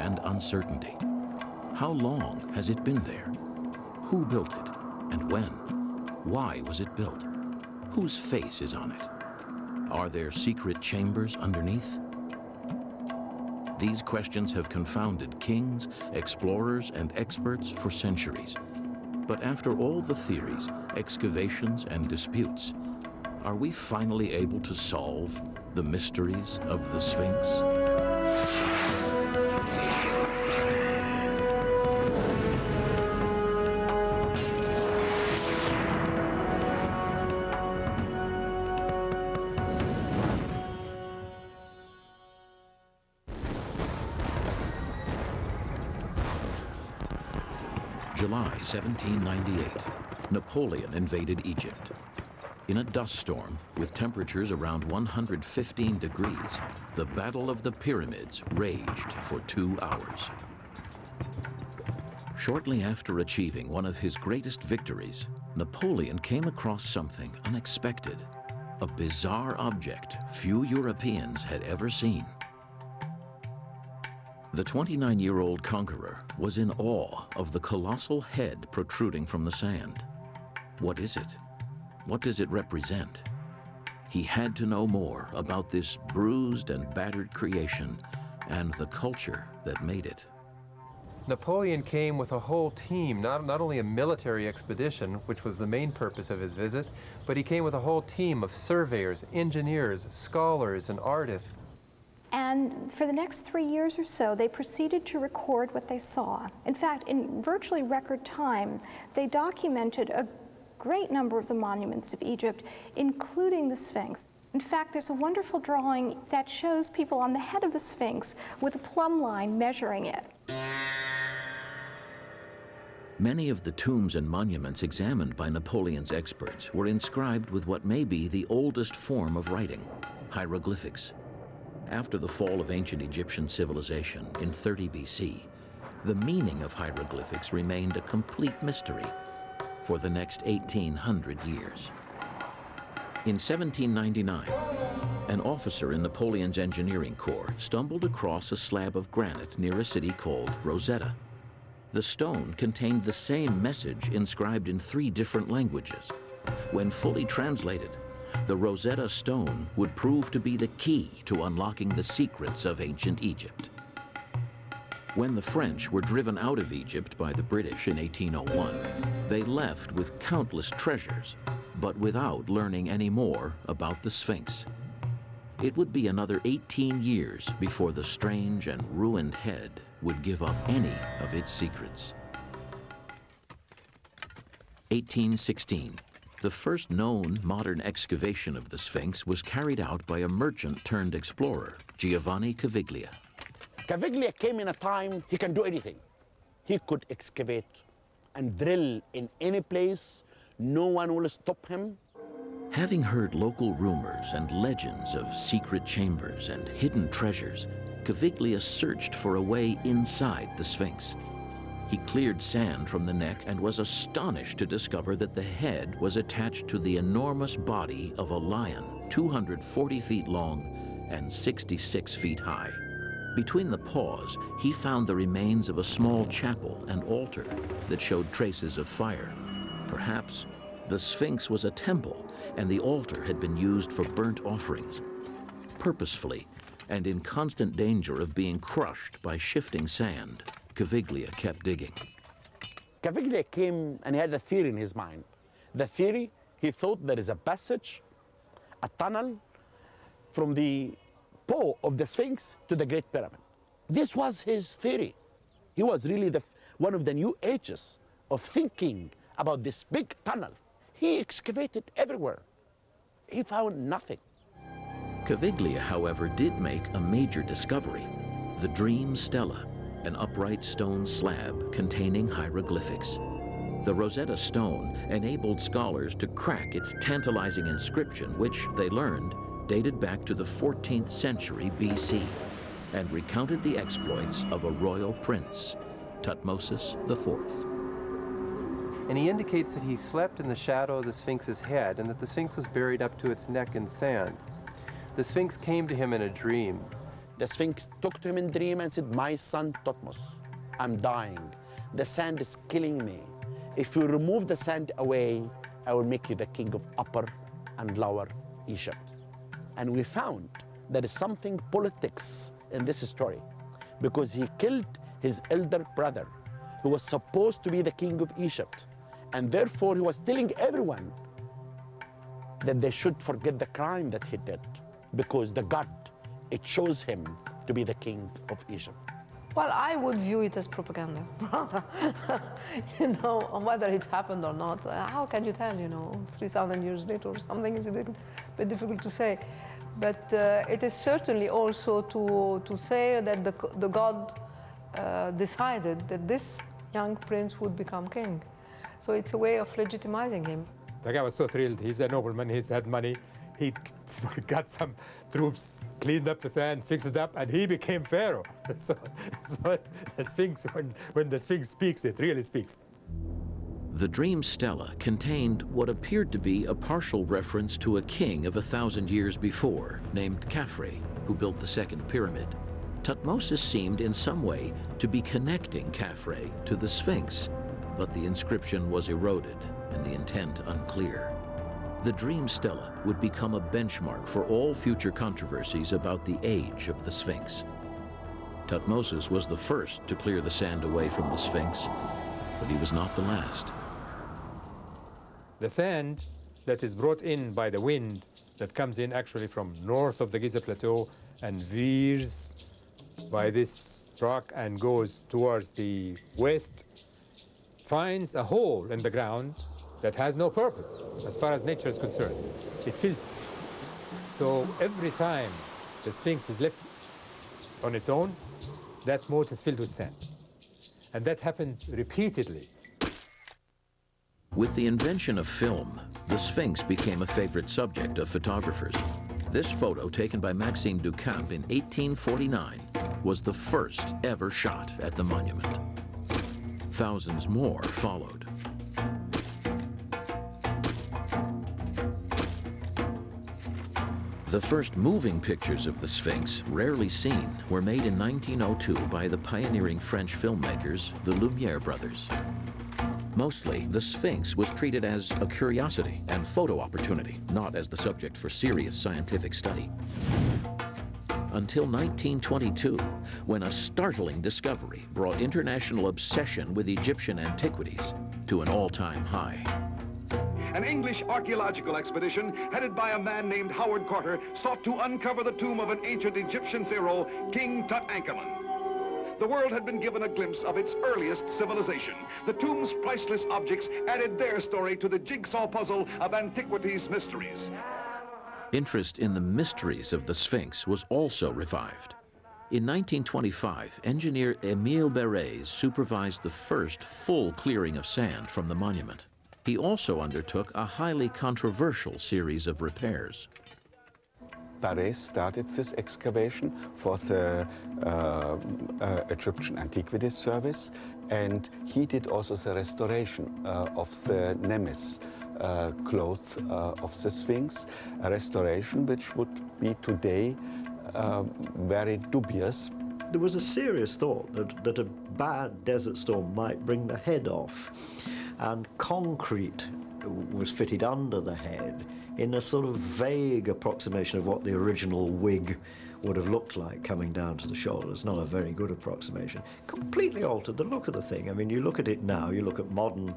and uncertainty. How long has it been there? Who built it, and when? Why was it built? Whose face is on it? Are there secret chambers underneath? These questions have confounded kings, explorers, and experts for centuries. But after all the theories, excavations, and disputes, are we finally able to solve the mysteries of the Sphinx? July 1798, Napoleon invaded Egypt. In a dust storm, with temperatures around 115 degrees, the Battle of the Pyramids raged for 2 hours. Shortly after achieving one of his greatest victories, Napoleon came across something unexpected, a bizarre object few Europeans had ever seen. The 29-year-old conqueror was in awe of the colossal head protruding from the sand. What is it? What does it represent? He had to know more about this bruised and battered creation and the culture that made it. Napoleon came with a whole team, not only a military expedition, which was the main purpose of his visit, but he came with a whole team of surveyors, engineers, scholars, and artists. And for the next 3 years or so, they proceeded to record what they saw. In fact, in virtually record time, they documented a great number of the monuments of Egypt, including the Sphinx. In fact, there's a wonderful drawing that shows people on the head of the Sphinx with a plumb line measuring it. Many of the tombs and monuments examined by Napoleon's experts were inscribed with what may be the oldest form of writing, hieroglyphics. After the fall of ancient Egyptian civilization in 30 BC, the meaning of hieroglyphics remained a complete mystery for the next 1,800 years. In 1799, an officer in Napoleon's engineering corps stumbled across a slab of granite near a city called Rosetta. The stone contained the same message inscribed in 3 different languages. When fully translated, the Rosetta Stone would prove to be the key to unlocking the secrets of ancient Egypt. When the French were driven out of Egypt by the British in 1801, they left with countless treasures, but without learning any more about the Sphinx. It would be another 18 years before the strange and ruined head would give up any of its secrets. 1816. The first known modern excavation of the Sphinx was carried out by a merchant-turned-explorer, Giovanni Caviglia. Caviglia came in a time he can do anything. He could excavate and drill in any place. No one will stop him. Having heard local rumors and legends of secret chambers and hidden treasures, Caviglia searched for a way inside the Sphinx. He cleared sand from the neck and was astonished to discover that the head was attached to the enormous body of a lion, 240 feet long and 66 feet high. Between the paws, he found the remains of a small chapel and altar that showed traces of fire. Perhaps the Sphinx was a temple and the altar had been used for burnt offerings. Purposefully and in constant danger of being crushed by shifting sand, Caviglia kept digging. Caviglia came and he had a theory in his mind. The theory, he thought there is a passage, a tunnel from the paw of the Sphinx to the Great Pyramid. This was his theory. He was really one of the new ages of thinking about this big tunnel. He excavated everywhere. He found nothing. Caviglia, however, did make a major discovery, the Dream Stela, an upright stone slab containing hieroglyphics. The Rosetta Stone enabled scholars to crack its tantalizing inscription, which, they learned, dated back to the 14th century BC, and recounted the exploits of a royal prince, Thutmose IV. And he indicates that he slept in the shadow of the Sphinx's head and that the Sphinx was buried up to its neck in sand. The Sphinx came to him in a dream. The Sphinx took to him in dream and said, my son Thutmose, I'm dying. The sand is killing me. If you remove the sand away, I will make you the king of Upper and Lower Egypt. And we found there is something politics in this story, because he killed his elder brother, who was supposed to be the king of Egypt. And therefore he was telling everyone that they should forget the crime that he did, because the god, it chose him to be the king of Egypt. Well, I would view it as propaganda, you know, whether it happened or not. How can you tell, you know, 3,000 years later or something? It's a bit difficult to say. But it is certainly also to say that the god decided that this young prince would become king. So it's a way of legitimizing him. The guy was so thrilled. He's a nobleman, he's had money. He got some troops, cleaned up the sand, fixed it up, and he became pharaoh. So the Sphinx, when the Sphinx speaks, it really speaks. The dream stela contained what appeared to be a partial reference to a king of 1,000 years before, named Khafre, who built the second pyramid. Thutmose seemed in some way to be connecting Khafre to the Sphinx, but the inscription was eroded and the intent unclear. The dream stela would become a benchmark for all future controversies about the age of the Sphinx. Thutmose was the first to clear the sand away from the Sphinx, but he was not the last. The sand that is brought in by the wind that comes in actually from north of the Giza Plateau and veers by this rock and goes towards the west, finds a hole in the ground that has no purpose as far as nature is concerned. It fills it. So every time the Sphinx is left on its own, that moat is filled with sand. And that happened repeatedly. With the invention of film, the Sphinx became a favorite subject of photographers. This photo, taken by Maxime Ducamp in 1849, was the first ever shot at the monument. Thousands more followed. The first moving pictures of the Sphinx, rarely seen, were made in 1902 by the pioneering French filmmakers, the Lumiere brothers. Mostly, the Sphinx was treated as a curiosity and photo opportunity, not as the subject for serious scientific study. Until 1922, when a startling discovery brought international obsession with Egyptian antiquities to an all-time high. An English archaeological expedition headed by a man named Howard Carter sought to uncover the tomb of an ancient Egyptian pharaoh, King Tutankhamun. The world had been given a glimpse of its earliest civilization. The tomb's priceless objects added their story to the jigsaw puzzle of antiquity's mysteries. Interest in the mysteries of the Sphinx was also revived. In 1925, engineer Émile Béret supervised the first full clearing of sand from the monument. He also undertook a highly controversial series of repairs. Béret started this excavation for the Egyptian Antiquities Service, and he did also the restoration of the Nemes cloth of the Sphinx, a restoration which would be today very dubious. There was a serious thought that a bad desert storm might bring the head off, and concrete was fitted under the head in a sort of vague approximation of what the original wig would have looked like coming down to the shoulders. Not a very good approximation. Completely altered the look of the thing. I mean, you look at it now, you look at modern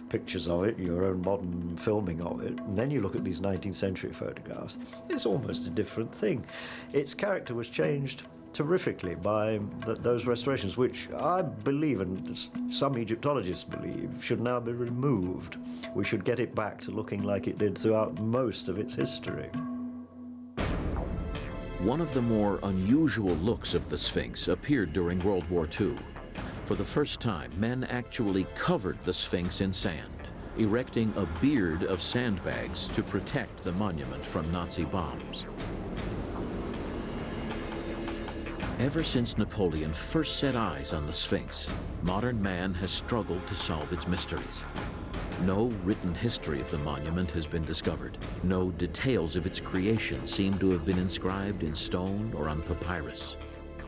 pictures of it, your own modern filming of it, and then you look at these 19th century photographs. It's almost a different thing. Its character was changed terrifically by those restorations, which I believe, and some Egyptologists believe, should now be removed. We should get it back to looking like it did throughout most of its history. One of the more unusual looks of the Sphinx appeared during World War II. For the first time, men actually covered the Sphinx in sand, erecting a beard of sandbags to protect the monument from Nazi bombs. Ever since Napoleon first set eyes on the Sphinx, modern man has struggled to solve its mysteries. No written history of the monument has been discovered. No details of its creation seem to have been inscribed in stone or on papyrus.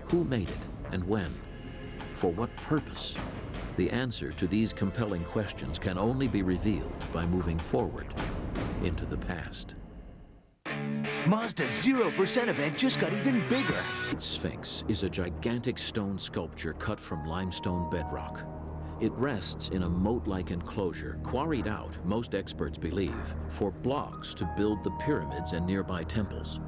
Who made it and when? For what purpose? The answer to these compelling questions can only be revealed by moving forward into the past. Mazda's 0% event just got even bigger. Sphinx is a gigantic stone sculpture cut from limestone bedrock. It rests in a moat-like enclosure, quarried out, most experts believe, for blocks to build the pyramids and nearby temples.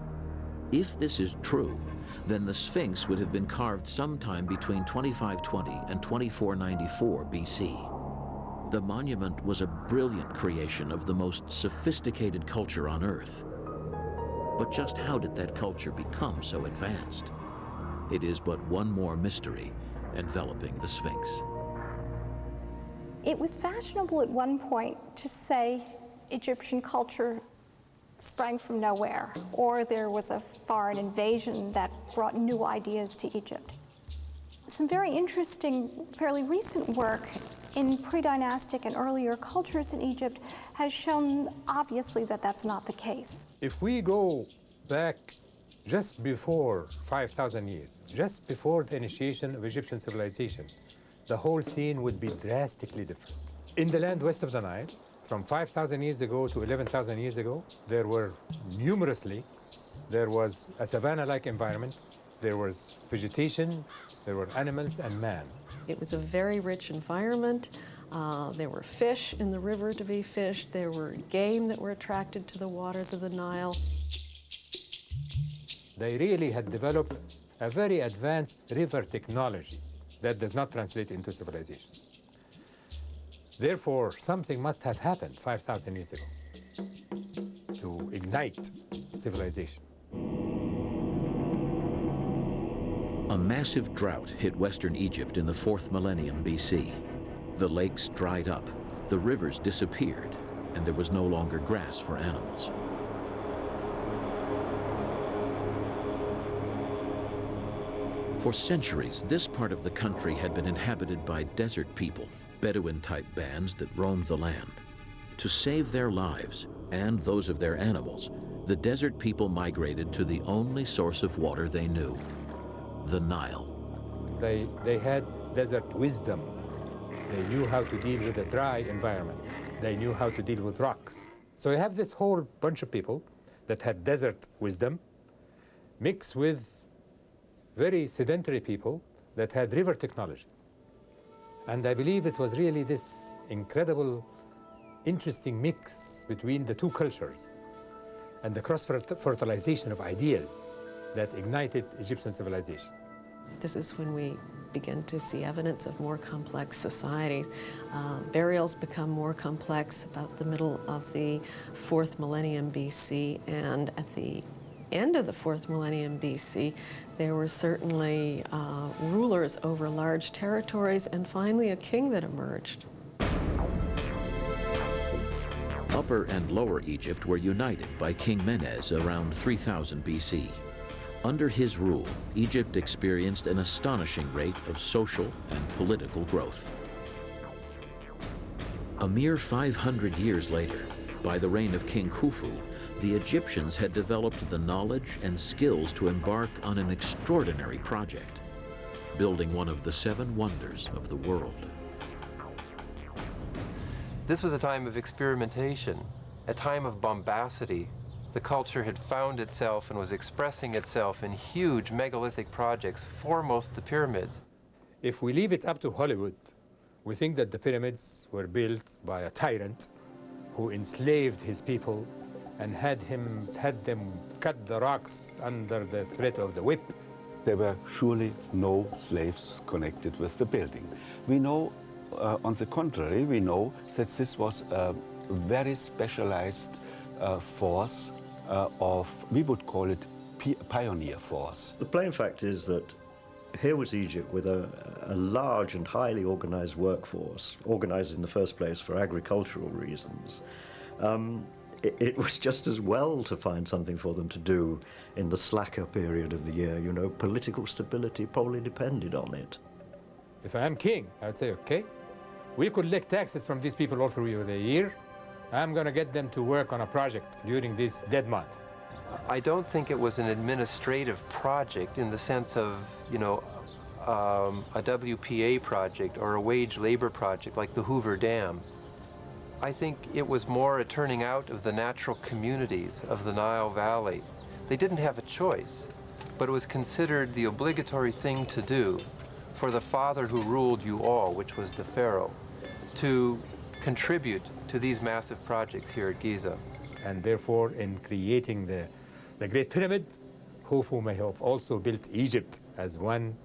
If this is true, then the Sphinx would have been carved sometime between 2520 and 2494 BC. The monument was a brilliant creation of the most sophisticated culture on Earth. But just how did that culture become so advanced? It is but one more mystery enveloping the Sphinx. It was fashionable at one point to say Egyptian culture sprang from nowhere, or there was a foreign invasion that brought new ideas to Egypt. Some very interesting, fairly recent work in pre-dynastic and earlier cultures in Egypt has shown obviously that that's not the case. If we go back just before 5,000 years, just before the initiation of Egyptian civilization, the whole scene would be drastically different. In the land west of the Nile, from 5,000 years ago to 11,000 years ago, there were numerous lakes. There was a savanna-like environment. There was vegetation. There were animals and man. It was a very rich environment. There were fish in the river to be fished. There were game that were attracted to the waters of the Nile. They really had developed a very advanced river technology that does not translate into civilization. Therefore, something must have happened 5,000 years ago to ignite civilization. A massive drought hit western Egypt in the 4th millennium BC. The lakes dried up, the rivers disappeared, and there was no longer grass for animals. For centuries, this part of the country had been inhabited by desert people, Bedouin-type bands that roamed the land. To save their lives and those of their animals, the desert people migrated to the only source of water they knew, the Nile. They had desert wisdom. They knew how to deal with a dry environment. They knew how to deal with rocks. So you have this whole bunch of people that had desert wisdom mixed with very sedentary people that had river technology. And I believe it was really this incredible, interesting mix between the two cultures and the cross-fertilization of ideas that ignited Egyptian civilization. This is when we begin to see evidence of more complex societies. Burials become more complex about the middle of the 4th millennium BC, and at the end of the 4th millennium BC, there were certainly rulers over large territories, and finally a king that emerged. Upper and Lower Egypt were united by King Menes around 3000 BC. Under his rule, Egypt experienced an astonishing rate of social and political growth. A mere 500 years later, by the reign of King Khufu, the Egyptians had developed the knowledge and skills to embark on an extraordinary project, building one of the 7 wonders of the world. This was a time of experimentation, a time of bombacity. The culture had found itself and was expressing itself in huge megalithic projects, foremost the pyramids. If we leave it up to Hollywood, we think that the pyramids were built by a tyrant who enslaved his people and had them cut the rocks under the threat of the whip. There were surely no slaves connected with the building. We know, on the contrary, we know that this was a very specialized force we would call it pioneer force. The plain fact is that here was Egypt with a large and highly organized workforce, organized in the first place for agricultural reasons. it was just as well to find something for them to do in the slacker period of the year. You know, political stability probably depended on it. If I am king, I would say, okay, we collect taxes from these people all through the year. I'm going to get them to work on a project during this dead month. I don't think it was an administrative project in the sense of, you know, a WPA project or a wage labor project like the Hoover Dam. I think it was more a turning out of the natural communities of the Nile Valley. They didn't have a choice, but it was considered the obligatory thing to do for the father who ruled you all, which was the pharaoh, to contribute to these massive projects here at Giza. And therefore, in creating the Great Pyramid, Khufu may have also built Egypt as one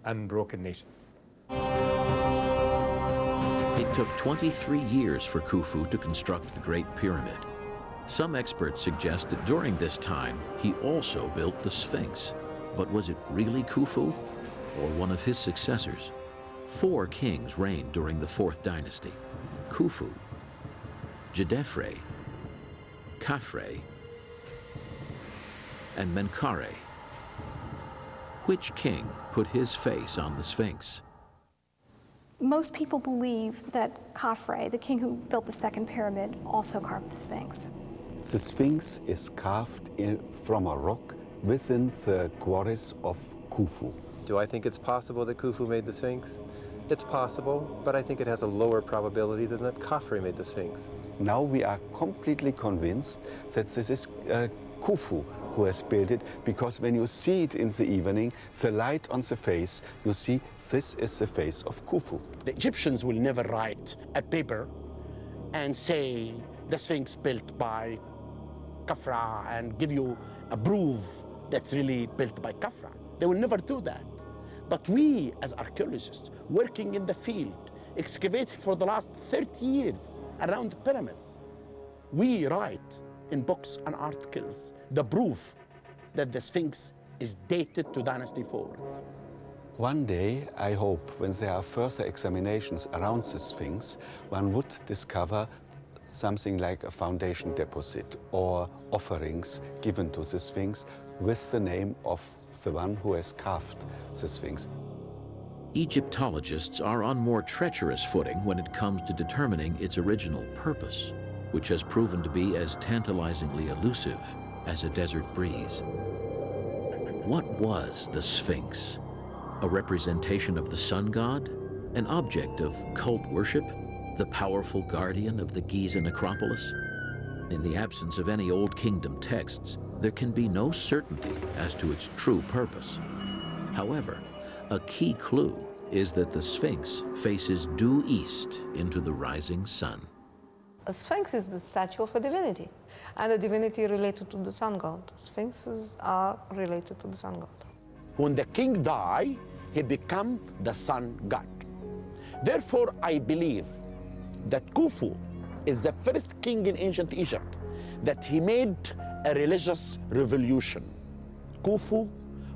unbroken nation. It took 23 years for Khufu to construct the Great Pyramid. Some experts suggest that during this time, he also built the Sphinx. But was it really Khufu or one of his successors? 4 kings reigned during the 4th dynasty: Khufu, Jedefre, Khafre, and Menkaure. Which king put his face on the Sphinx? Most people believe that Khafre, the king who built the second pyramid, also carved the Sphinx. The Sphinx is carved from a rock within the quarries of Khufu. Do I think it's possible that Khufu made the Sphinx? It's possible, but I think it has a lower probability than that Khafre made the Sphinx. Now we are completely convinced that this is Khufu who has built it, because when you see it in the evening, the light on the face, you see this is the face of Khufu. The Egyptians will never write a paper and say the Sphinx built by Khafra and give you a proof that's really built by Khafra. They will never do that. But we, as archaeologists, working in the field, excavating for the last 30 years around the pyramids, we write in books and articles the proof that the Sphinx is dated to Dynasty 4. One day, I hope, when there are further examinations around the Sphinx, one would discover something like a foundation deposit or offerings given to the Sphinx with the name of the one who has carved the Sphinx. Egyptologists are on more treacherous footing when it comes to determining its original purpose, which has proven to be as tantalizingly elusive as a desert breeze. What was the Sphinx? A representation of the sun god? An object of cult worship? The powerful guardian of the Giza necropolis? In the absence of any Old Kingdom texts, there can be no certainty as to its true purpose. However, a key clue is that the Sphinx faces due east into the rising sun. A Sphinx is the statue of a divinity, and a divinity related to the sun god. Sphinxes are related to the sun god. When the king died, he became the sun god. Therefore, I believe that Khufu is the first king in ancient Egypt that he made a religious revolution. Khufu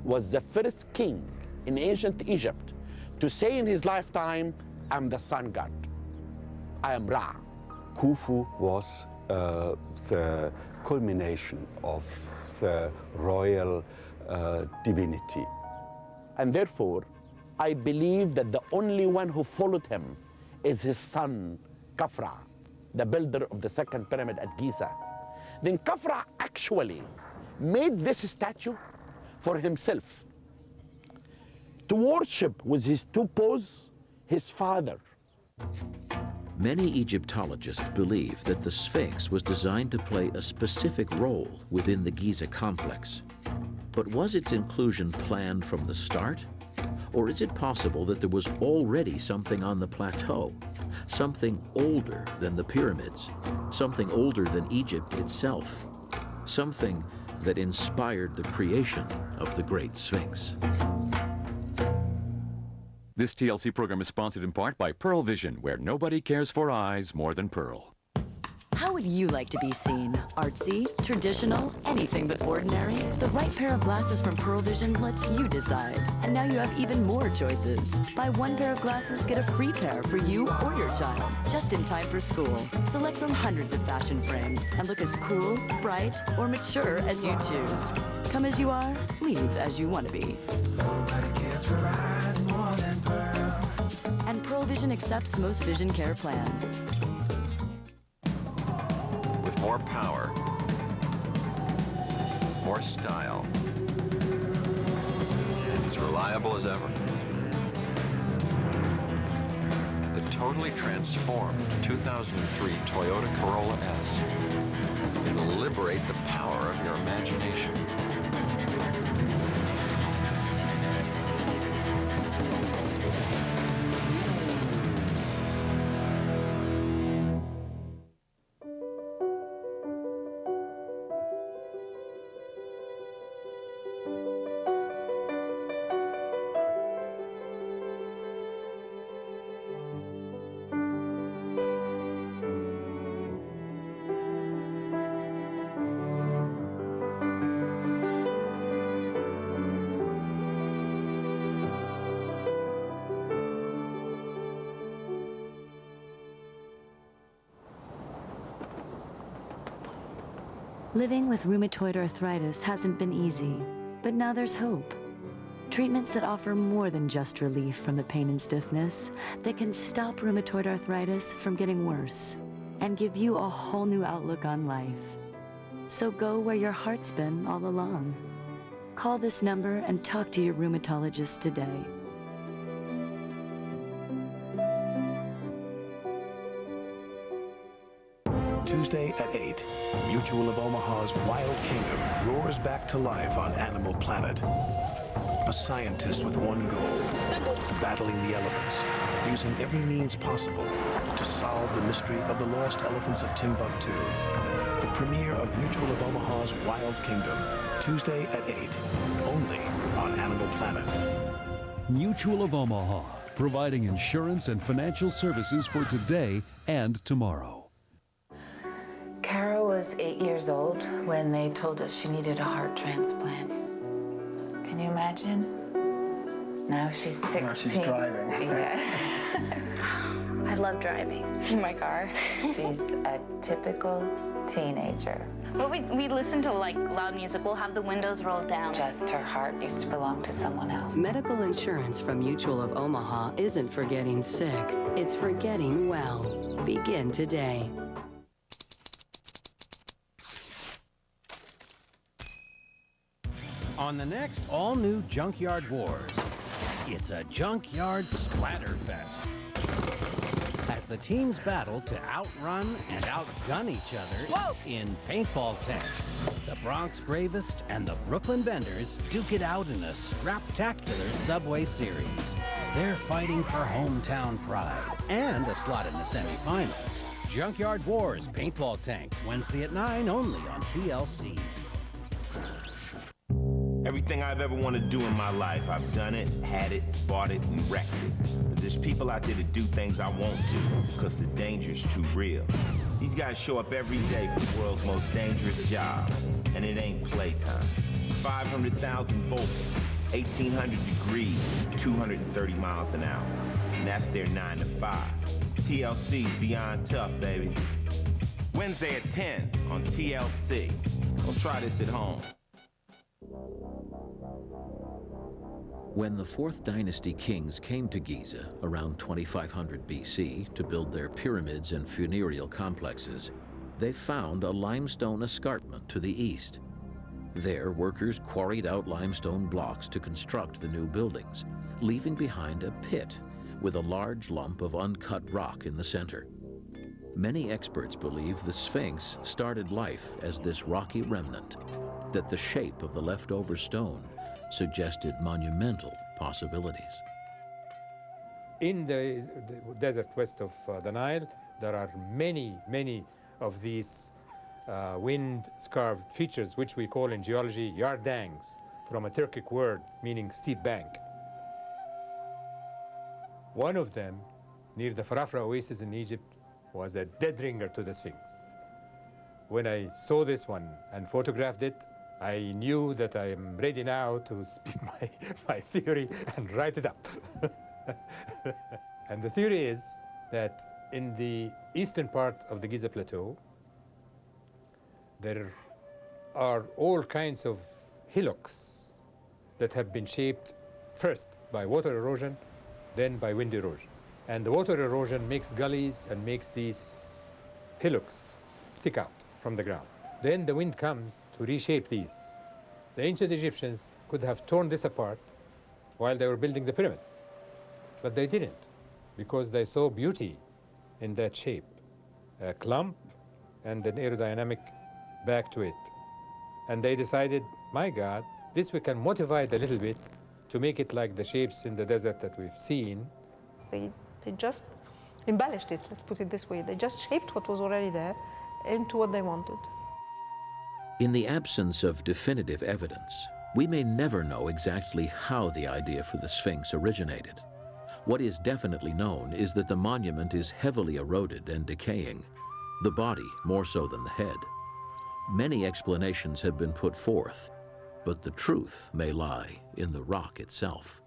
was the first king in ancient Egypt to say in his lifetime, I'm the sun god. I am Ra. Khufu was the culmination of the royal divinity. And therefore, I believe that the only one who followed him is his son, Khafra, the builder of the second pyramid at Giza. Then Khafra actually made this statue for himself, to worship with his two paws his father. Many Egyptologists believe that the Sphinx was designed to play a specific role within the Giza complex. But was its inclusion planned from the start? Or is it possible that there was already something on the plateau, something older than the pyramids, something older than Egypt itself, something that inspired the creation of the Great Sphinx? This TLC program is sponsored in part by Pearl Vision, where nobody cares for eyes more than Pearl. How How would you like to be seen? Artsy, traditional, anything but ordinary? The right pair of glasses from Pearl Vision lets you decide. And now you have even more choices. Buy one pair of glasses, get a free pair for you or your child, just in time for school. Select from hundreds of fashion frames and look as cool, bright, or mature as you choose. Come as you are, leave as you want to be. And Pearl Vision accepts most vision care plans. With more power, more style, and as reliable as ever. The totally transformed 2003 Toyota Corolla S. It'll liberate the power of your imagination. Living with rheumatoid arthritis hasn't been easy, but now there's hope. Treatments that offer more than just relief from the pain and stiffness, that can stop rheumatoid arthritis from getting worse and give you a whole new outlook on life. So go where your heart's been all along. Call this number and talk to your rheumatologist today. Tuesday at 8, Mutual of Omaha's Wild Kingdom roars back to life on Animal Planet. A scientist with one goal, battling the elements, using every means possible to solve the mystery of the lost elephants of Timbuktu. The premiere of Mutual of Omaha's Wild Kingdom, Tuesday at 8, only on Animal Planet. Mutual of Omaha, providing insurance and financial services for today and tomorrow. Kara was 8 years old when they told us she needed a heart transplant. Can you imagine? Now she's 16. Now she's driving. Yeah. I love driving. See my car? She's a typical teenager. Well, we listen to like loud music. We'll have the windows rolled down. Just her heart used to belong to someone else. Medical insurance from Mutual of Omaha isn't for getting sick. It's for getting well. Begin today. On the next all-new Junkyard Wars, it's a junkyard splatterfest. As the teams battle to outrun and outgun each other in paintball tanks, the Bronx Bravest and the Brooklyn Benders duke it out in a scraptacular Subway series. They're fighting for hometown pride and a slot in the semifinals. Junkyard Wars Paintball Tank, Wednesday at 9, only on TLC. Everything I've ever wanted to do in my life, I've done it, had it, bought it, and wrecked it. But there's people out there that do things I won't do because the danger's too real. These guys show up every day for the world's most dangerous job, and it ain't playtime. 500,000 volts, 1,800 degrees, 230 miles an hour. And that's their 9 to 5. It's TLC's Beyond Tough, baby. Wednesday at 10 on TLC. Don't try this at home. When the 4th Dynasty kings came to Giza around 2500 BC to build their pyramids and funereal complexes, they found a limestone escarpment to the east. There, workers quarried out limestone blocks to construct the new buildings, leaving behind a pit with a large lump of uncut rock in the center. Many experts believe the Sphinx started life as this rocky remnant, that the shape of the leftover stone suggested monumental possibilities. In the desert west of the Nile, there are many, many of these wind-scarved features, which we call in geology yardangs, from a Turkic word meaning steep bank. One of them, near the Farafra oasis in Egypt, was a dead ringer to the Sphinx. when I saw this one and photographed it, I knew that I am ready now to speak my theory and write it up. And the theory is that in the eastern part of the Giza Plateau, there are all kinds of hillocks that have been shaped first by water erosion, then by wind erosion. And the water erosion makes gullies and makes these hillocks stick out from the ground. Then the wind comes to reshape these. The ancient Egyptians could have torn this apart while they were building the pyramid, but they didn't, because they saw beauty in that shape, a clump and an aerodynamic back to it. And they decided, my God, this we can modify it a little bit to make it like the shapes in the desert that we've seen. They just embellished it, let's put it this way. They just shaped what was already there into what they wanted. In the absence of definitive evidence, we may never know exactly how the idea for the Sphinx originated. What is definitely known is that the monument is heavily eroded and decaying, the body more so than the head. Many explanations have been put forth, but the truth may lie in the rock itself.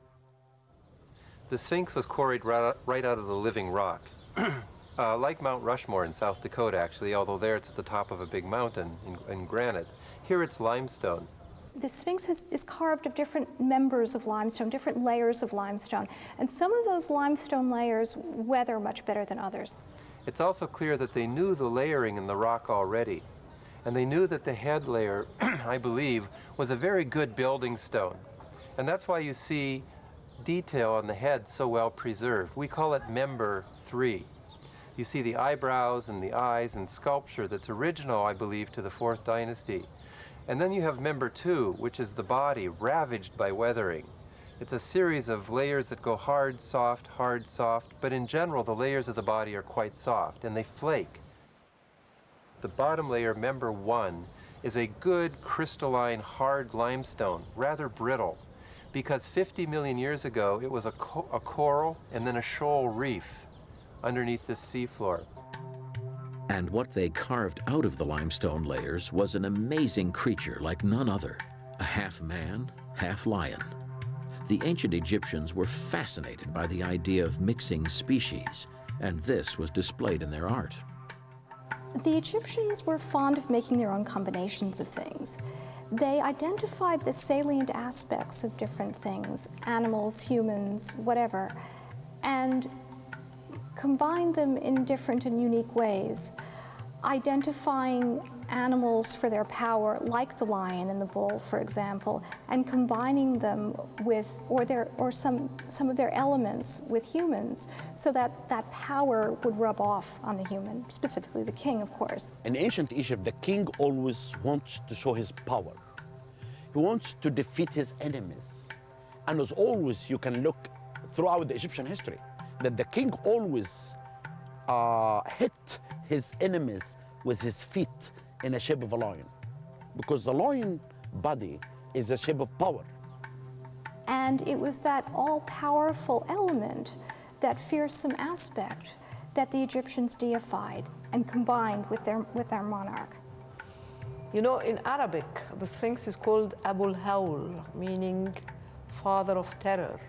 The Sphinx was quarried right out of the living rock. Like Mount Rushmore in South Dakota, actually, although there it's at the top of a big mountain in granite. Here it's limestone. The Sphinx is carved of different members of limestone, different layers of limestone, and some of those limestone layers weather much better than others. It's also clear that they knew the layering in the rock already, and they knew that the head layer, I believe, was a very good building stone. And that's why you see detail on the head so well preserved. We call it member 3. You see the eyebrows and the eyes and sculpture that's original, I believe, to the 4th dynasty. And then you have member 2, which is the body ravaged by weathering. It's a series of layers that go hard, soft, but in general, the layers of the body are quite soft, and they flake. The bottom layer, member 1, is a good crystalline, hard limestone, rather brittle, because 50 million years ago, it was a coral and then a shoal reef underneath this seafloor. And what they carved out of the limestone layers was an amazing creature like none other, a half man, half lion. The ancient Egyptians were fascinated by the idea of mixing species, and this was displayed in their art. The Egyptians were fond of making their own combinations of things. They identified the salient aspects of different things, animals, humans, whatever, and combined them in different and unique ways, identifying animals for their power, like the lion and the bull, for example, and combining them with, or some of their elements with humans, so that that power would rub off on the human, specifically the king, of course. In ancient Egypt, the king always wants to show his power. He wants to defeat his enemies. And as always, you can look throughout the Egyptian history, that the king always hit his enemies with his feet in the shape of a lion, because the lion body is a shape of power. And it was that all-powerful element, that fearsome aspect, that the Egyptians deified and combined with their monarch. You know, in Arabic, the Sphinx is called Abul Hawl, meaning father of terror.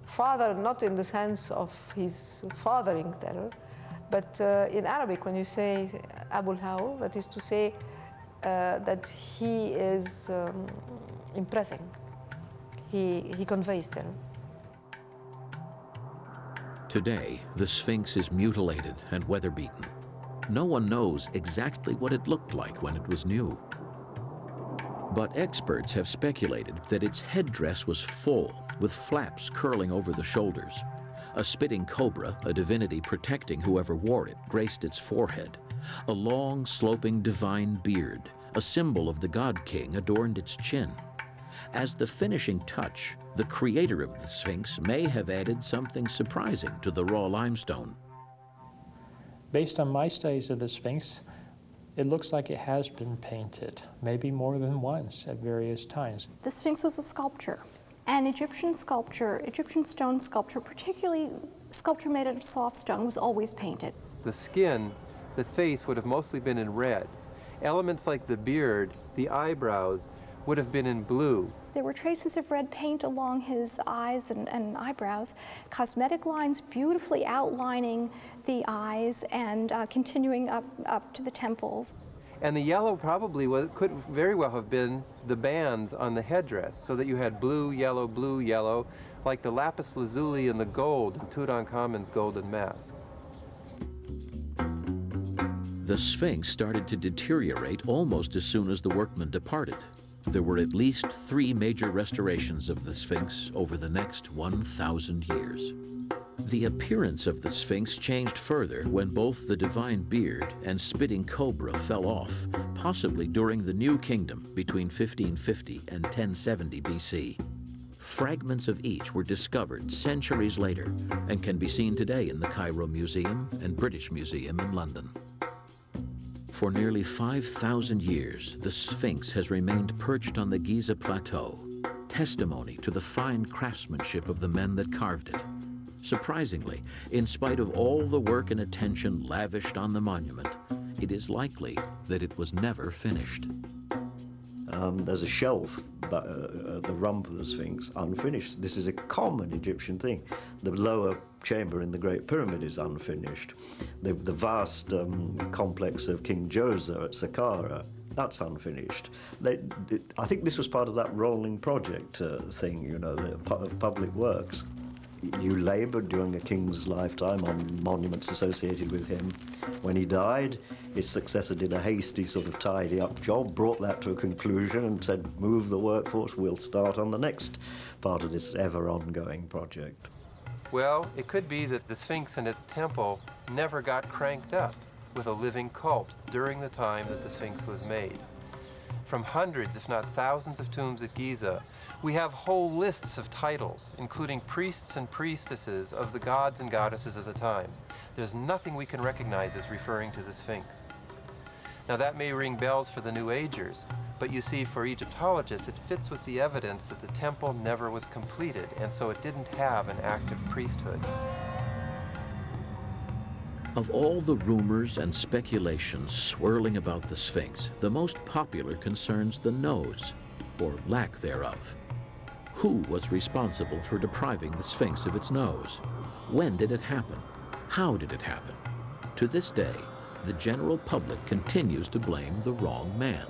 Father, not in the sense of his fathering terror, but in Arabic, when you say Abul Hawl, that is to say that he is impressing. He conveys terror. Today, the Sphinx is mutilated and weather-beaten. No one knows exactly what it looked like when it was new. But experts have speculated that its headdress was full, with flaps curling over the shoulders. A spitting cobra, a divinity protecting whoever wore it, graced its forehead. A long, sloping divine beard, a symbol of the god-king, adorned its chin. As the finishing touch, the creator of the Sphinx may have added something surprising to the raw limestone. Based on my studies of the Sphinx, it looks like it has been painted, maybe more than once at various times. The Sphinx was a sculpture. And Egyptian sculpture, Egyptian stone sculpture, particularly sculpture made out of soft stone, was always painted. The skin, the face would have mostly been in red. Elements like the beard, the eyebrows, would have been in blue. There were traces of red paint along his eyes and eyebrows, cosmetic lines beautifully outlining the eyes and continuing up to the temples. And the yellow probably could very well have been the bands on the headdress, so that you had blue, yellow, like the lapis lazuli and the gold in Tutankhamun's golden mask. The Sphinx started to deteriorate almost as soon as the workmen departed. There were at least 3 major restorations of the Sphinx over the next 1,000 years. The appearance of the Sphinx changed further when both the divine beard and spitting cobra fell off, possibly during the New Kingdom between 1550 and 1070 BC. Fragments of each were discovered centuries later and can be seen today in the Cairo Museum and British Museum in London. For nearly 5,000 years, the Sphinx has remained perched on the Giza Plateau, testimony to the fine craftsmanship of the men that carved it. Surprisingly, in spite of all the work and attention lavished on the monument, it is likely that it was never finished. There's a shelf at the rump of the Sphinx, unfinished. This is a common Egyptian thing. The lower chamber in the Great Pyramid is unfinished. The vast complex of King Djoser at Saqqara, that's unfinished. I think this was part of that rolling project thing, you know, of public works. You laboured during a king's lifetime on monuments associated with him. When he died, his successor did a hasty sort of tidy-up job, brought that to a conclusion and said, move the workforce, we'll start on the next part of this ever-ongoing project. Well, it could be that the Sphinx and its temple never got cranked up with a living cult during the time that the Sphinx was made. From hundreds, if not thousands of tombs at Giza, we have whole lists of titles, including priests and priestesses of the gods and goddesses of the time. There's nothing we can recognize as referring to the Sphinx. Now that may ring bells for the New Agers, but you see, for Egyptologists, it fits with the evidence that the temple never was completed, and so it didn't have an active priesthood. Of all the rumors and speculations swirling about the Sphinx, the most popular concerns the nose, or lack thereof. Who was responsible for depriving the Sphinx of its nose? When did it happen? How did it happen? To this day, the general public continues to blame the wrong man.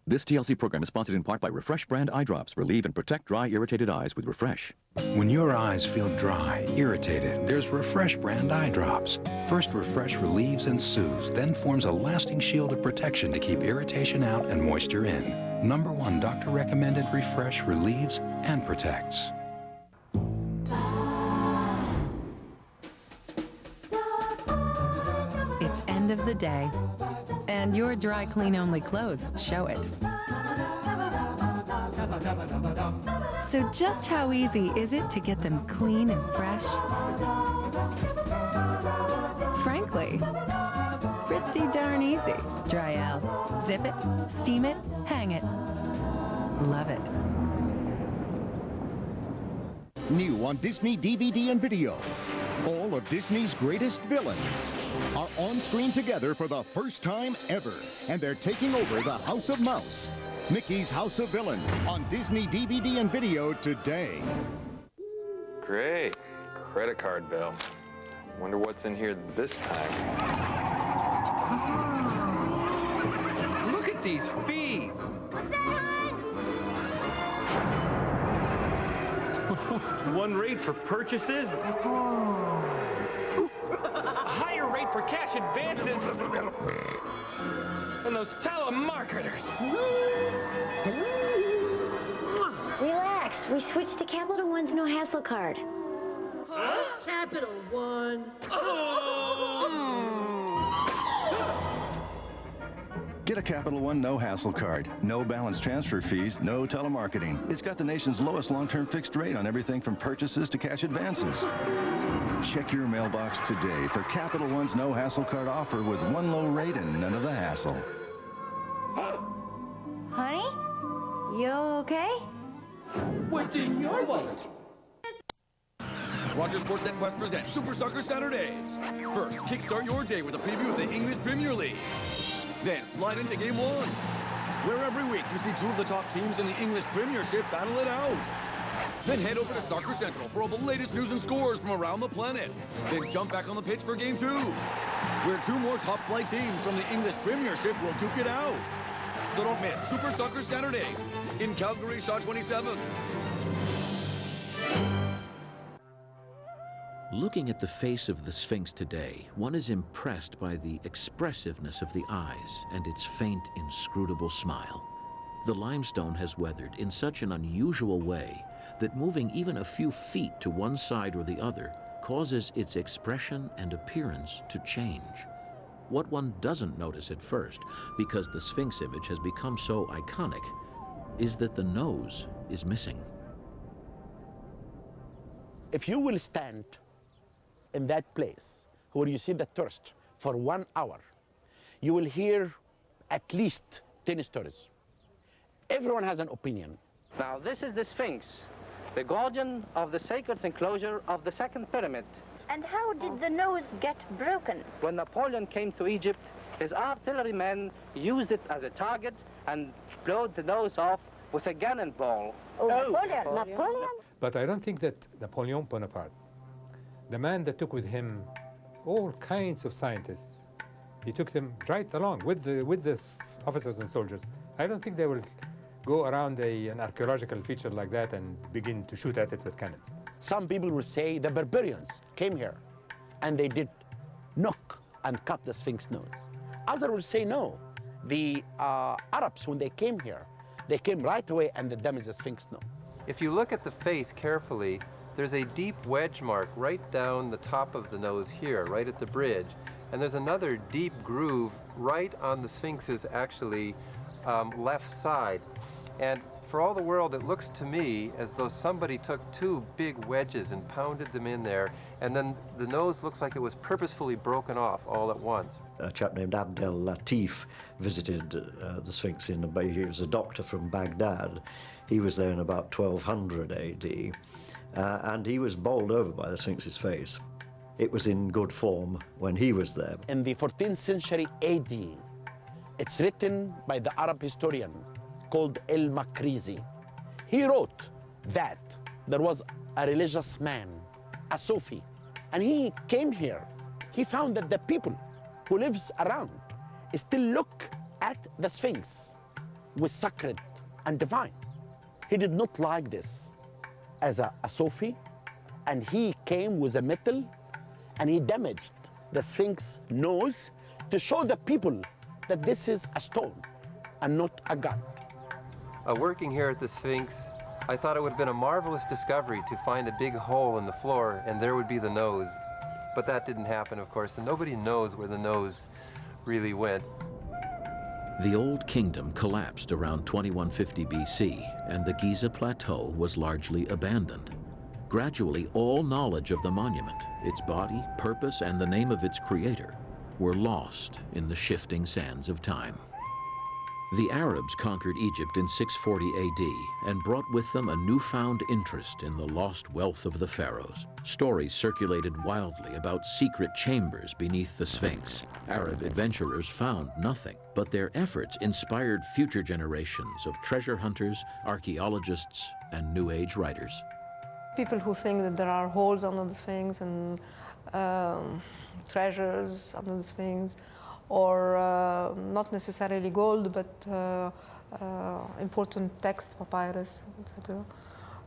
This TLC program is sponsored in part by Refresh brand eye drops. Relieve and protect dry, irritated eyes with Refresh. When your eyes feel dry, irritated, there's Refresh brand eye drops. First, Refresh relieves and soothes, then forms a lasting shield of protection to keep irritation out and moisture in. #1 doctor recommended Refresh relieves and protects. It's end of the day, and your dry clean only clothes show it. So just how easy is it to get them clean and fresh? Frankly, pretty darn easy. Dry out, zip it, steam it, hang it. Love it. New on Disney DVD and video. All of Disney's greatest villains are on screen together for the first time ever, and they're taking over the House of Mouse. Mickey's House of Villains on Disney DVD and video today. Great. Credit card bill. Wonder what's in here this time. Look at these fees! One rate for purchases, a higher rate for cash advances, and those telemarketers. Relax, we switched to Capital One's no hassle card. Huh? Capital One. Get a Capital One no-hassle card. No balance transfer fees, no telemarketing. It's got the nation's lowest long-term fixed rate on everything from purchases to cash advances. Check your mailbox today for Capital One's no-hassle card offer with one low rate and none of the hassle. Honey? You okay? What's in your wallet? Rogers Sportsnet West presents Super Soccer Saturdays. First, kickstart your day with a preview of the English Premier League. Then slide into Game 1, where every week you see two of the top teams in the English Premiership battle it out. Then head over to Soccer Central for all the latest news and scores from around the planet. Then jump back on the pitch for Game 2, where two more top-flight teams from the English Premiership will duke it out. So don't miss Super Soccer Saturdays in Calgary, Shaw 27. Looking at the face of the Sphinx today, one is impressed by the expressiveness of the eyes and its faint, inscrutable smile. The limestone has weathered in such an unusual way that moving even a few feet to one side or the other causes its expression and appearance to change. What one doesn't notice at first, because the Sphinx image has become so iconic, is that the nose is missing. If you will stand in that place where you see the tourist for 1 hour, you will hear at least 10 stories. Everyone has an opinion. Now, this is the Sphinx, the guardian of the sacred enclosure of the second pyramid. And how did the nose get broken? When Napoleon came to Egypt, his artillerymen used it as a target and blowed the nose off with a cannonball. Oh, Napoleon? But I don't think that Napoleon Bonaparte, the man that took with him all kinds of scientists, he took them right along with the officers and soldiers. I don't think they will go around an archaeological feature like that and begin to shoot at it with cannons. Some people will say the barbarians came here and they did knock and cut the Sphinx nose. Others will say no. The Arabs, when they came here, they came right away and they damaged the Sphinx nose. If you look at the face carefully, there's a deep wedge mark right down the top of the nose here, right at the bridge. And there's another deep groove right on the Sphinx's actually left side. And for all the world, it looks to me as though somebody took two big wedges and pounded them in there, and then the nose looks like it was purposefully broken off all at once. A chap named Abdel Latif visited the Sphinx he was a doctor from Baghdad. He was there in about 1200 AD, and he was bowled over by the Sphinx's face. It was in good form when he was there. In the 14th century AD, it's written by the Arab historian called El-Makrizi. He wrote that there was a religious man, a Sufi, and he came here. He found that the people who lives around still look at the Sphinx with sacred and divine. He did not like this as a Sufi, and he came with a metal and he damaged the Sphinx nose to show the people that this is a stone and not a god. Working here at the Sphinx, I thought it would have been a marvelous discovery to find a big hole in the floor and there would be the nose. But that didn't happen, of course, and nobody knows where the nose really went. The Old Kingdom collapsed around 2150 BC, and the Giza Plateau was largely abandoned. Gradually, all knowledge of the monument, its body, purpose, and the name of its creator were lost in the shifting sands of time. The Arabs conquered Egypt in 640 AD and brought with them a newfound interest in the lost wealth of the pharaohs. Stories circulated wildly about secret chambers beneath the Sphinx. Arab adventurers found nothing, but their efforts inspired future generations of treasure hunters, archaeologists, and New Age writers. People who think that there are holes under the Sphinx and treasures under the Sphinx, or not necessarily gold, but important text, papyrus, etc.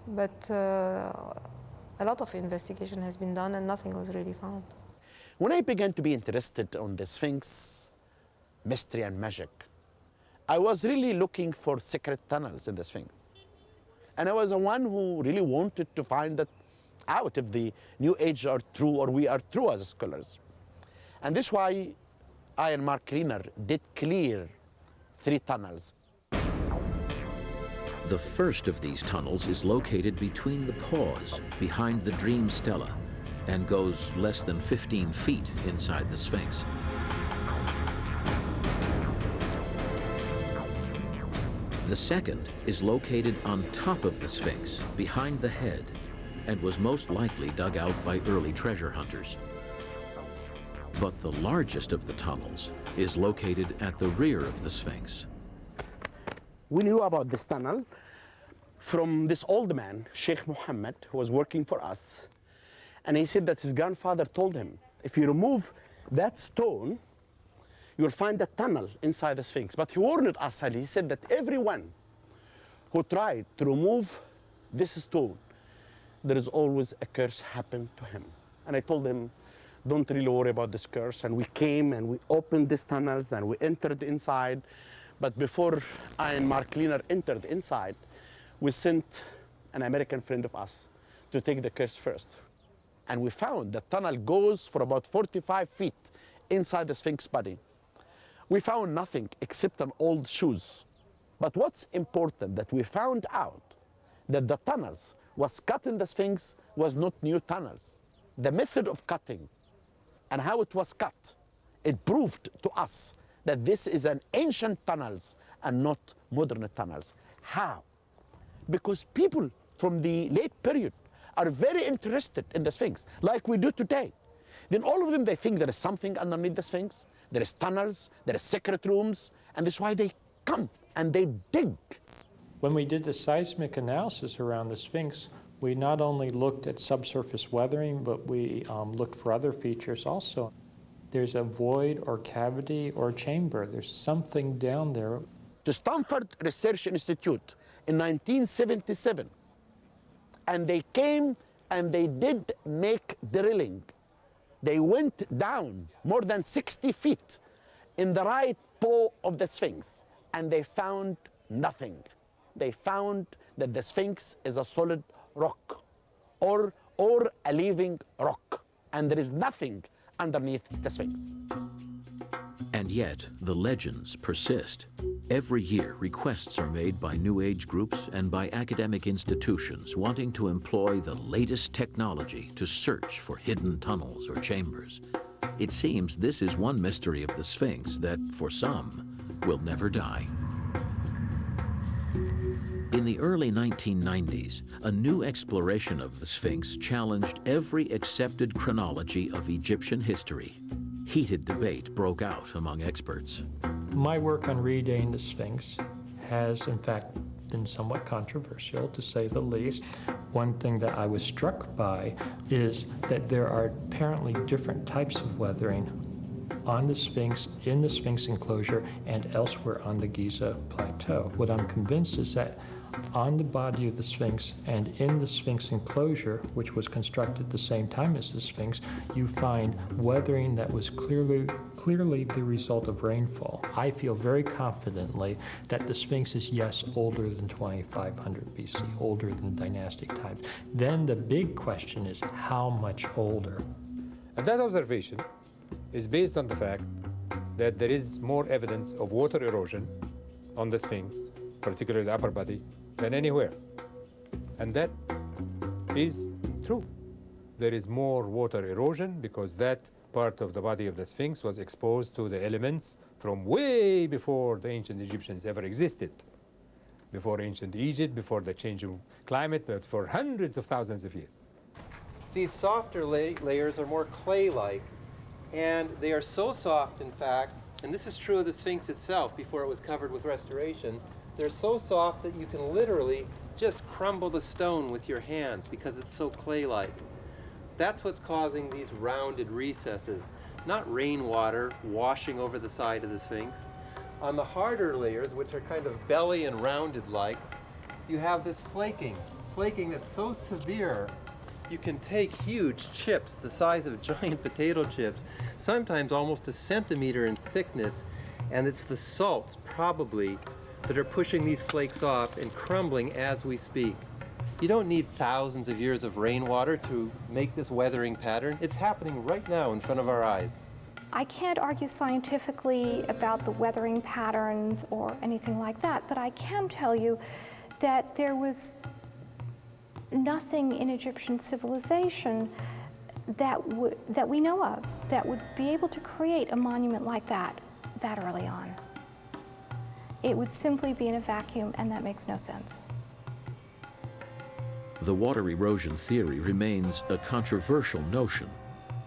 But a lot of investigation has been done and nothing was really found. When I began to be interested on the Sphinx mystery and magic, I was really looking for secret tunnels in the Sphinx. And I was the one who really wanted to find that out if the New Age are true or we are true as scholars. And this is why I and Mark Lehner did clear 3 tunnels. The first of these tunnels is located between the paws, behind the Dream Stela, and goes less than 15 feet inside the Sphinx. The second is located on top of the Sphinx, behind the head, and was most likely dug out by early treasure hunters. But the largest of the tunnels is located at the rear of the Sphinx. We knew about this tunnel from this old man, Sheikh Mohammed, who was working for us. And he said that his grandfather told him, if you remove that stone, you'll find a tunnel inside the Sphinx. But he warned us, and he said that everyone who tried to remove this stone, there is always a curse happen to him. And I told him, don't really worry about this curse. And we came and we opened these tunnels and we entered inside. But before I and Mark Lehner entered inside, we sent an American friend of us to take the curse first. And we found the tunnel goes for about 45 feet inside the Sphinx body. We found nothing except an old shoes. But what's important that we found out that the tunnels was cut in the Sphinx was not new tunnels. The method of cutting and how it was cut, it proved to us that this is an ancient tunnels and not modern tunnels. How? Because people from the late period are very interested in the Sphinx, like we do today. Then all of them, they think there is something underneath the Sphinx, there is tunnels, there is secret rooms, and that's why they come and they dig. When we did the seismic analysis around the Sphinx, we not only looked at subsurface weathering, but we looked for other features also. There's a void or cavity or chamber. There's something down there. The Stanford Research Institute in 1977, and they came and they did make drilling. They went down more than 60 feet in the right paw of the Sphinx, and they found nothing. They found that the Sphinx is a solid rock or a living rock, and there is nothing underneath the Sphinx. And yet, the legends persist. Every year, requests are made by New Age groups and by academic institutions wanting to employ the latest technology to search for hidden tunnels or chambers. It seems this is one mystery of the Sphinx that, for some, will never die. In the early 1990s, a new exploration of the Sphinx challenged every accepted chronology of Egyptian history. Heated debate broke out among experts. My work on redating the Sphinx has, in fact, been somewhat controversial, to say the least. One thing that I was struck by is that there are apparently different types of weathering on the Sphinx, in the Sphinx enclosure, and elsewhere on the Giza Plateau. What I'm convinced is that on the body of the Sphinx and in the Sphinx enclosure, which was constructed at the same time as the Sphinx, you find weathering that was clearly the result of rainfall. I feel very confidently that the Sphinx is, yes, older than 2500 BC, older than dynastic times. Then the big question is, how much older? And that observation is based on the fact that there is more evidence of water erosion on the Sphinx, particularly the upper body, than anywhere. And that is true. There is more water erosion because that part of the body of the Sphinx was exposed to the elements from way before the ancient Egyptians ever existed. Before ancient Egypt, before the change of climate, but for hundreds of thousands of years. These softer layers are more clay-like, and they are so soft, in fact, and this is true of the Sphinx itself before it was covered with restoration. They're so soft that you can literally just crumble the stone with your hands because it's so clay-like. That's what's causing these rounded recesses, not rainwater washing over the side of the Sphinx. On the harder layers, which are kind of belly and rounded-like, you have this flaking that's so severe you can take huge chips the size of giant potato chips, sometimes almost a centimeter in thickness, and it's the salts probably that are pushing these flakes off and crumbling as we speak. You don't need thousands of years of rainwater to make this weathering pattern. It's happening right now in front of our eyes. I can't argue scientifically about the weathering patterns or anything like that, but I can tell you that there was nothing in Egyptian civilization that we know of that would be able to create a monument like that early on. It would simply be in a vacuum, and that makes no sense. The water erosion theory remains a controversial notion.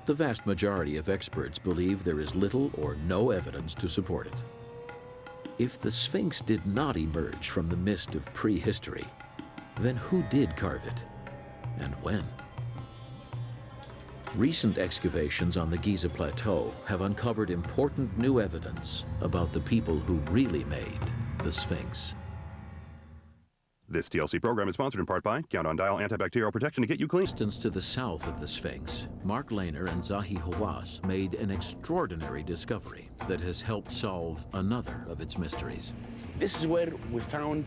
The vast majority of experts believe there is little or no evidence to support it. If the Sphinx did not emerge from the mist of prehistory, then who did carve it, and when? Recent excavations on the Giza Plateau have uncovered important new evidence about the people who really made the Sphinx. This TLC program is sponsored in part by Count on Dial antibacterial protection to get you clean. Distance to the south of the Sphinx, Mark Lehner and Zahi Hawass made an extraordinary discovery that has helped solve another of its mysteries. This is where we found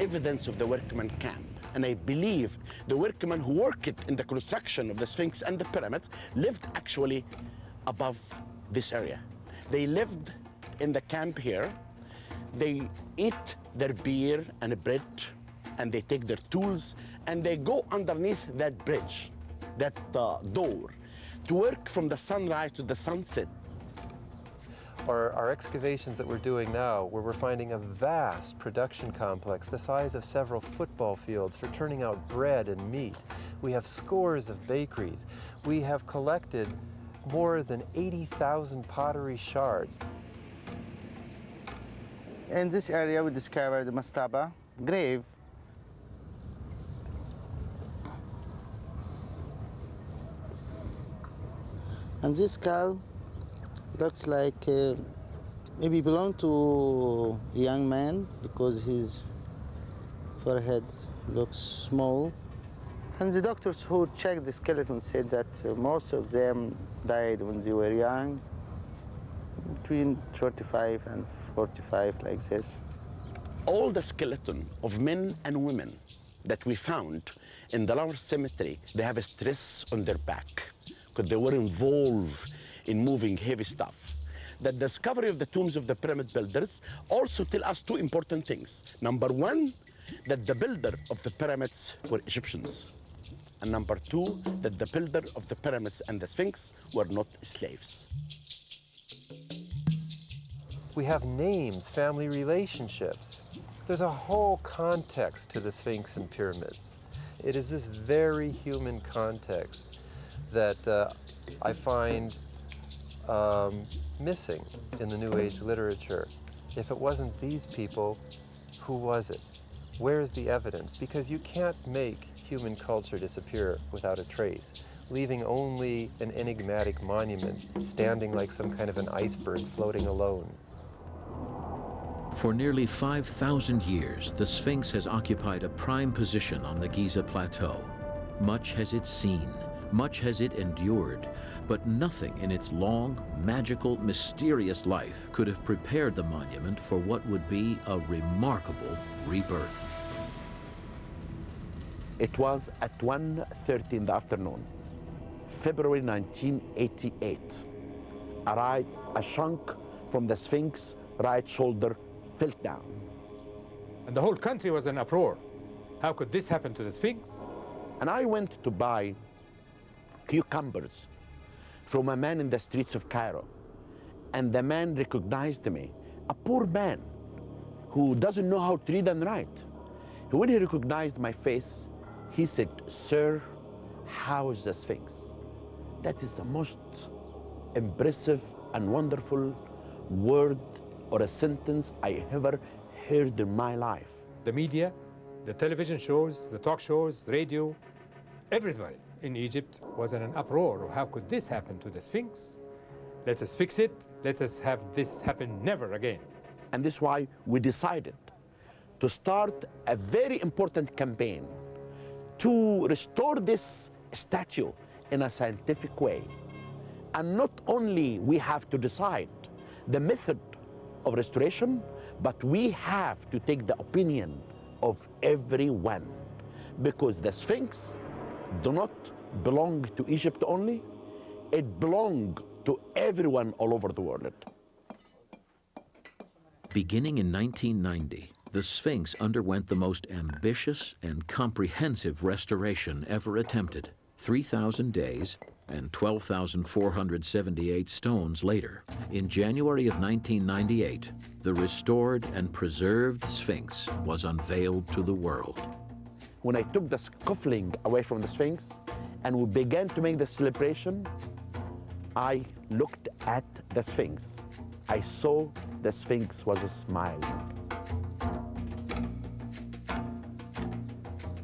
evidence of the workman camp. And I believe the workmen who worked in the construction of the Sphinx and the pyramids lived actually above this area. They lived in the camp here. They eat their beer and bread, and they take their tools, and they go underneath that bridge, that door, to work from the sunrise to the sunset. Our excavations that we're doing now, where we're finding a vast production complex the size of several football fields for turning out bread and meat. We have scores of bakeries. We have collected more than 80,000 pottery shards. In this area, we discovered the mastaba grave. And this skull looks like maybe belonged to a young man because his forehead looks small. And the doctors who checked the skeleton said that most of them died when they were young, between 35 and 45, like this. All the skeleton of men and women that we found in the lower cemetery, they have a stress on their back because they were involved in moving heavy stuff. The discovery of the tombs of the pyramid builders also tell us two important things. Number one, that the builder of the pyramids were Egyptians. And number two, that the builder of the pyramids and the Sphinx were not slaves. We have names, family relationships. There's a whole context to the Sphinx and pyramids. It is this very human context that I find missing in the New Age literature. If it wasn't these people, who was it? Where's the evidence? Because you can't make human culture disappear without a trace, leaving only an enigmatic monument standing like some kind of an iceberg floating alone. For nearly 5,000 years, the Sphinx has occupied a prime position on the Giza Plateau. Much has it seen, much has it endured, but nothing in its long, magical, mysterious life could have prepared the monument for what would be a remarkable rebirth. It was at 1:30 in the afternoon, February 1988. A chunk from the Sphinx right shoulder fell down. And the whole country was in uproar. How could this happen to the Sphinx? And I went to buy cucumbers from a man in the streets of Cairo. And the man recognized me, a poor man who doesn't know how to read and write. When he recognized my face, he said, "Sir, how is the Sphinx?" That is the most impressive and wonderful word or a sentence I ever heard in my life. The media, the television shows, the talk shows, the radio, everybody in Egypt was in an uproar. How could this happen to the Sphinx? Let us fix it. Let us have this happen never again. And this is why we decided to start a very important campaign to restore this statue in a scientific way. And not only we have to decide the method of restoration, but we have to take the opinion of everyone, because the Sphinx do not belong to Egypt only, it belongs to everyone all over the world. Beginning in 1990, the Sphinx underwent the most ambitious and comprehensive restoration ever attempted. 3,000 days and 12,478 stones later, in January of 1998, the restored and preserved Sphinx was unveiled to the world. when I took the scuffling away from the Sphinx and we began to make the celebration, I looked at the Sphinx. I saw the Sphinx was smiling.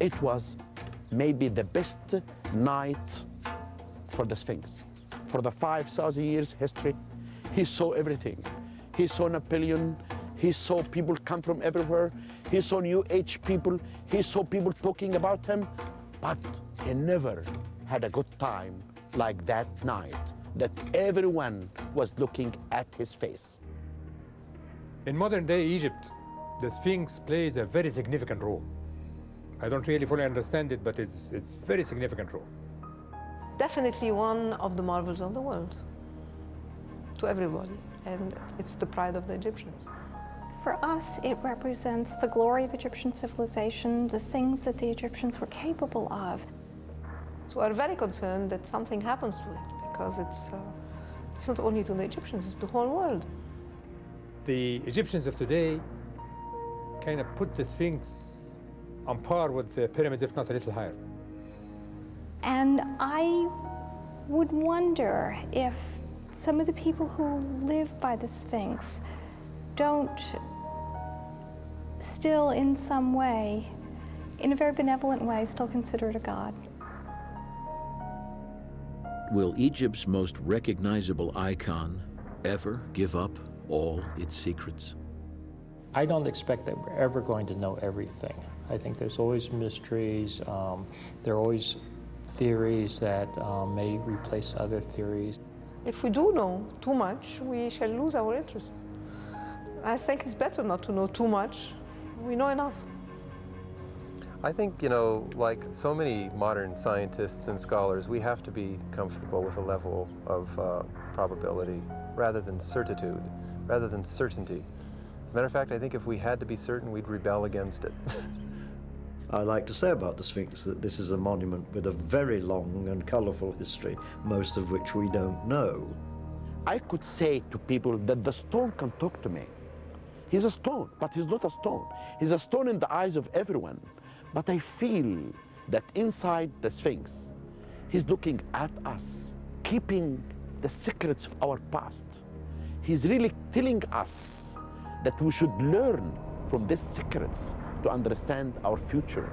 It was maybe the best night for the Sphinx. For the 5,000 years history, he saw everything. He saw Napoleon, he saw people come from everywhere, he saw New Age people, he saw people talking about him, but he never had a good time like that night, that everyone was looking at his face. In modern day Egypt, the Sphinx plays a very significant role. I don't really fully understand it, but it's a very significant role. Definitely one of the marvels of the world to everybody, and it's the pride of the Egyptians. For us, it represents the glory of Egyptian civilization, the things that the Egyptians were capable of. So we're very concerned that something happens to it, because it's not only to the Egyptians, it's the whole world. The Egyptians of today kind of put the Sphinx on par with the pyramids, if not a little higher. And I would wonder if some of the people who live by the Sphinx don't still, in some way, in a very benevolent way, still consider it a god. Will Egypt's most recognizable icon ever give up all its secrets? I don't expect that we're ever going to know everything. I think there's always mysteries. There are always theories that may replace other theories. If we do know too much, we shall lose our interest. I think it's better not to know too much. We know enough. I think, like so many modern scientists and scholars, we have to be comfortable with a level of probability rather than certitude, rather than certainty. As a matter of fact, I think if we had to be certain, we'd rebel against it. I like to say about the Sphinx that this is a monument with a very long and colourful history, most of which we don't know. I could say to people that the stone can talk to me. He's a stone, but he's not a stone. He's a stone in the eyes of everyone. But I feel that inside the Sphinx, he's looking at us, keeping the secrets of our past. He's really telling us that we should learn from these secrets to understand our future.